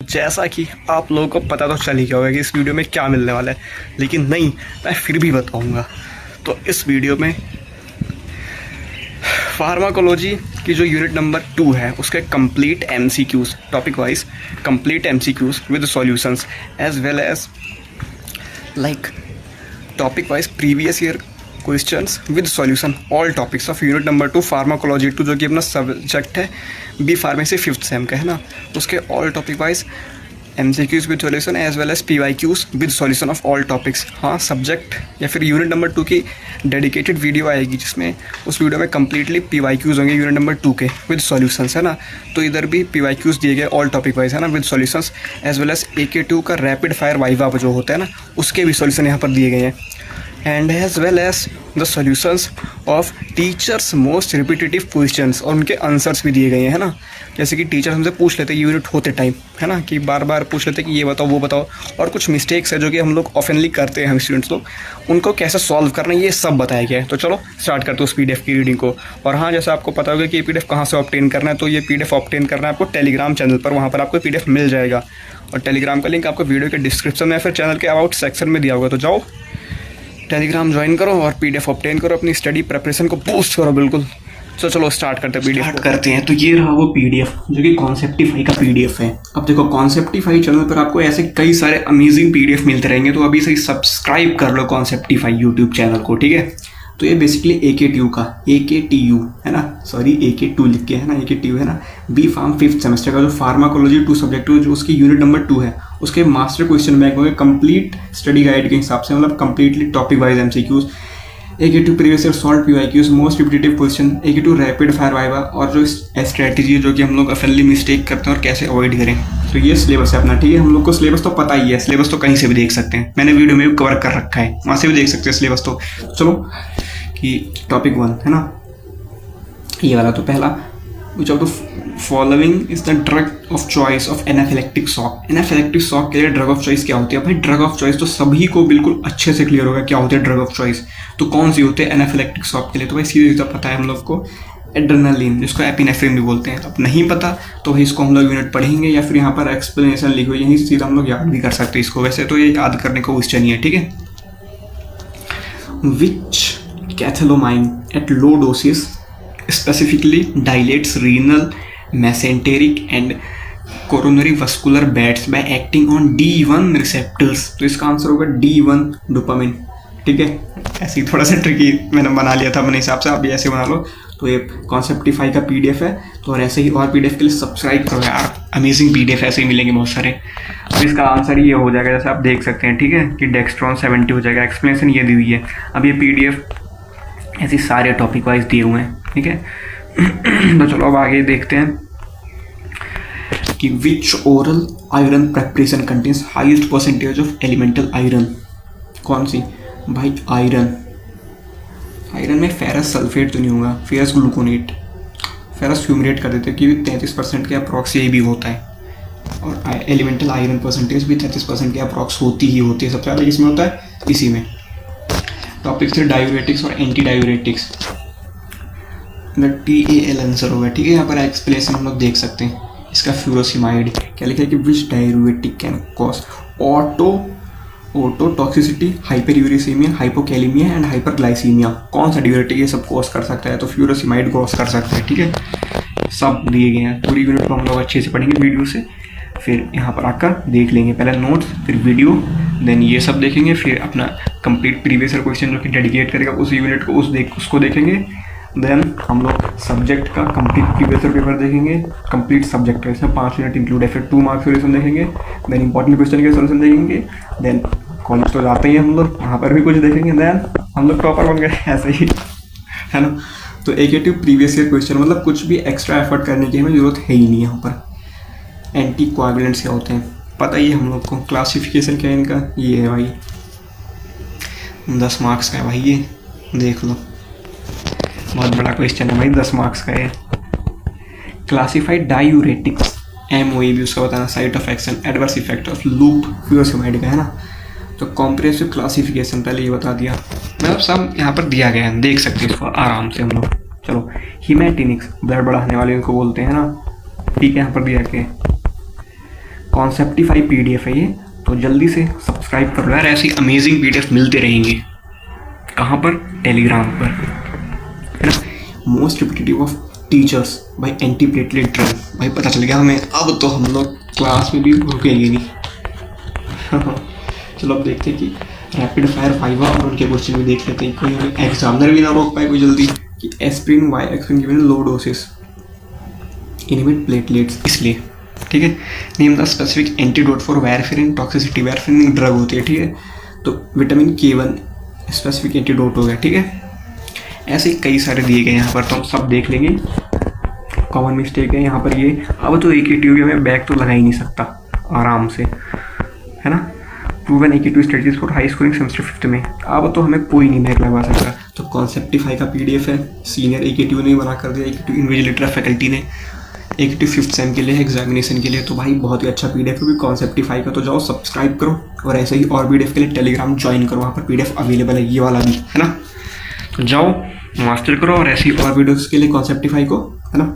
जैसा कि आप लोगों को पता तो चल ही गया होगा कि इस वीडियो में क्या मिलने वाला है, लेकिन नहीं, मैं फिर भी बताऊंगा। तो इस वीडियो में फार्माकोलॉजी की जो यूनिट नंबर 2 है उसके complete MCQs, topic wise complete MCQs with solutions as well as like topic wise previous year questions with solution all topics of unit number 2 pharmacology 2, जो कि अपना सब्जेक्ट है बी फार्मेसी 5th सेम का है ना। उसके all topic wise MCQs with solution as well as PYQs with solution of all topics. हाँ, subject या फिर यूनिट नंबर 2 की डेडिकेटेड वीडियो आएगी जिसमें उस वीडियो में कम्प्लीटली पीवाईक्यूज़ होंगे यूनिट नंबर 2 के विद सॉल्यूशंस, है ना। तो इधर भी पीवाईक्यूज़ दिए गए ऑल टॉपिक वाइज, है ना, with solutions as well as AK2 का रैपिड फायर वाइवा जो होता है ना, उसके भी सॉल्यूशन यहाँ पर दिए गए हैं। And as well as the solutions of teachers most repetitive questions, और उनके आंसर्स भी दिए गए हैं, है ना। जैसे कि टीचर हमसे पूछ लेते हैं यूनिट होते टाइम, है ना, कि बार बार पूछ लेते हैं कि ये बताओ वो बताओ, और कुछ मिस्टेक्स है जो कि हम लोग ऑफनली करते हैं, हम स्टूडेंट्स लोग, उनको कैसे सॉल्व करना है ये सब बताया गया है। तो चलो स्टार्ट करते हैं उस PDF की रीडिंग को। और हाँ, जैसे आपको पता होगा कि ये PDF कहाँ से ऑब्टेन करना है, तो ये PDF ऑब्टेन करना है आपको टेलीग्राम चैनल पर, वहाँ पर आपको PDF मिल जाएगा। और टेलीग्राम का लिंक आपको वीडियो के डिस्क्रिप्शन में या फिर चैनल के अबाउट सेक्शन में दिया होगा। तो जाओ टेलीग्राम ज्वाइन करो और PDF ऑब्टेन करो, अपनी स्टडी प्रिपरेशन को बूस्ट करो बिल्कुल। तो चलो स्टार्ट करते हैं, PDF करते हैं। तो ये रहा वो PDF जो कि कॉन्सेप्टिफाई का PDF है। अब देखो, कॉन्सेप्टिफाई चैनल पर आपको ऐसे कई सारे अमेजिंग PDF मिलते रहेंगे, तो अभी से ही सब्सक्राइब कर लो कॉन्सेप्टिफाई यूट्यूब चैनल को, ठीक है। तो ये बेसिकली AKTU है ना, सॉरी AK2 लिख के है ना, AKTU है ना, बी फार्म 5th सेमेस्टर का जो फार्माकोलॉजी 2 सब्जेक्ट जो उसकी यूनिट नंबर 2 है, उसके मास्टर क्वेश्चन बैंक होंगे कंप्लीट स्टडी गाइड के हिसाब से, मतलब completely topic wise MCQs, AK2 previous year solve PYQs most repetitive question, AK2 rapid fire viva, और जो स्ट्रेटजी जो कि हम लोग अफेली मिस्टेक करते हैं और कैसे अवॉइड करें। तो ये सिलेबस है अपना, ठीक है। हम लोग को सिलेबस तो पता ही है, सिलेबस तो कहीं से भी देख सकते हैं, मैंने वीडियो में भी कवर कर रखा है, वहाँ से भी देख सकते हैं सिलेबस। तो चलो कि टॉपिक 1 है ना, ये वाला तो पहला, which of the following is the drug of choice of anaphylactic shock. Anaphylactic shock के लिए ड्रग ऑफ चॉइस क्या होती है भाई? ड्रग ऑफ चॉइस तो सभी को बिल्कुल अच्छे से क्लियर होगा क्या होती है ड्रग ऑफ चॉइस। तो कौन सी होती है एनाफिलेक्टिक शॉक के लिए? तो भाई सीधे सीधा पता है हम लोग को, एड्रेनालिन, जिसको एपिनेफ्रिन भी बोलते हैं। अब नहीं पता तो भाई इसको हम लोग यूनिट पढ़ेंगे या फिर यहाँ पर एक्सप्लेनेशन लिखी हुई, यहीं सीधा हम लोग याद भी कर सकते हैं इसको। वैसे तो ये याद करने का क्वेश्चन ही है, ठीक है। Which catecholamine at low doses specifically dilates renal, mesenteric and coronary vascular beds by acting on D1 receptors। तो इसका आंसर होगा D1 डोपामिन, ठीक है। ऐसे ही थोड़ा सा ट्रिकी मैंने बना लिया था अपने हिसाब से, आप भी ऐसे बना लो। तो ये कॉन्सेप्टिफाई का PDF है, तो और ऐसे ही और PDF के लिए सब्सक्राइब करो यार, अमेजिंग PDF ऐसे ही मिलेंगे बहुत सारे। तो इसका आंसर ये हो जाएगा, जैसे आप देख सकते हैं, ठीक है, कि डेक्स्ट्रॉन 70 हो जाएगा। एक्सप्लेनेशन ये दी हुई है। अब ये PDF ऐसे सारे टॉपिक वाइज दिए हुए हैं, ठीक है। तो चलो अब आगे देखते हैं कि which oral iron preparation contains highest percentage of elemental iron. कौन सी भाई? आयरन में फेरस सल्फेट तो नहीं होगा, फेरस ग्लूकोनेट, फेरस फ्यूमरेट कर देते हैं, क्योंकि 33% के अप्रॉक्स ये भी होता है। और एलिमेंटल आयरन परसेंटेज भी 33% के अप्रॉक्स होती ही होती है। सबसे ज़्यादा किसमें होता है? इसी में। टॉपिक से डायूरेटिक्स और एंटी डायूरेटिक्स, TAL आंसर होगा, ठीक है। यहाँ पर एक्सप्लेनेशन हम लोग देख सकते हैं। इसका फ्यूरोसिमाइड क्या लिखा है कि which diuretic can cause ototoxicity, hyperuricaemia, hypokalaemia and hyperglycaemia. कौन सा डायूरेटिक ये सब कॉज कर सकता है? तो फ्यूरोसिमाइड कॉज कर सकता है, ठीक है। सब दिए गए हैं, पूरी यूनिट को हम लोग अच्छे से पढ़ेंगे वीडियो से, फिर यहाँ पर आकर देख लेंगे, पहले नोट्स फिर वीडियो, देन ये सब देखेंगे, फिर अपना कंप्लीट प्रीवियस ईयर क्वेश्चन जो कि डेडिकेट करेगा उस यूनिट को उसको देखेंगे। देन हम लोग सब्जेक्ट का कंप्लीट प्रीवियस ईयर पेपर देखेंगे, कंप्लीट सब्जेक्ट का, इसमें 5 यूनिट इंक्लूड है। फिर 2 मार्क्स सोल्यूशन देखेंगे, देन इंपॉर्टेंट क्वेश्चन के सोल्यूशन देखेंगे। देन कॉलेज तो जाते ही हम लोग, वहाँ पर भी कुछ देखेंगे। देन हम लोग टॉपर बन गए ऐसे ही, है ना। तो AK2 प्रीवियस ईयर क्वेश्चन, मतलब कुछ भी एक्स्ट्रा एफर्ट करने की हमें जरूरत है ही नहीं। यहाँ पर एंटी कोआगुलेंट्स क्या होते हैं पता ही है हम लोग को। क्लासिफिकेशन क्या है इनका? ये है भाई, 10 मार्क्स का है भाई, ये देख लो, बहुत बड़ा क्वेश्चन है भाई, 10 मार्क्स का है। क्लासिफाइड डायूरेटिक्स, MOE भी उसका बताना, site of action, adverse effect of loop furosemide का, है ना। तो कॉम्प्रिहेंसिव क्लासिफिकेशन पहले ये बता दिया, मतलब सब यहाँ पर दिया गया है, देख सकते हैं इसको आराम से हम लोग। चलो, हीमेटिनिक्स ब्लड बढ़ाने वाले इनको बोलते हैं ना, ठीक है, यहाँ पर दिया गया। कॉन्सेप्टिफाई PDF है ये, तो जल्दी से सब्सक्राइब कर लो यार, ऐसी अमेजिंग PDF मिलते रहेंगे। कहाँ पर? टेलीग्राम पर, है ना। Most repetitive of teachers bye anti platelet drug. भाई पता चल गया हमें, अब तो हम लोग क्लास में भी रुकेंगे नहीं। चलो अब देखते हैं कि रैपिड फायर फाइवा और उनके क्वेश्चन भी देख लेते हैं, कोई हमें एग्जामिनर भी ना रोक पाए कोई जल्दी कि एस्प्रिन वाई एक्सप्रिन गिवन लो डोसेस इनहिबिट प्लेटलेट्स, इसलिए ठीक है। Name the specific antidote for warfarin toxicity. Warfarin drug होती है, ठीक है, तो विटामिन K1 स्पेसिफिक एंटीडोट हो गया, ठीक है। ऐसे कई सारे दिए गए यहाँ पर, तो हम सब देख लेंगे। कॉमन मिस्टेक है यहाँ पर ये, अब तो AKTU में बैक तो लगा ही नहीं सकता आराम से, है ना। Proven AKTU strategies for high scoring semester 5th में, अब तो हमें कोई नहीं बैक लगवा सकता। तो कॉन्सेप्टिफाई का PDF है, सीनियर AKTU ने बना कर दिया, AKTU इन्विजिलेटर फैकल्टी ने, AKTU 5th सेम के लिए एग्जामिनेशन के लिए। तो भाई बहुत ही अच्छा PDF है कॉन्सेप्टिफाई का, तो जाओ सब्सक्राइब करो और ऐसे ही और PDF के लिए टेलीग्राम ज्वाइन करो, वहाँ पर PDF अवेलेबल है ये वाला भी, है ना। तो जाओ मास्टर करो और ऐसी और वीडियोस के लिए कॉन्सेप्टिफाई को, है ना।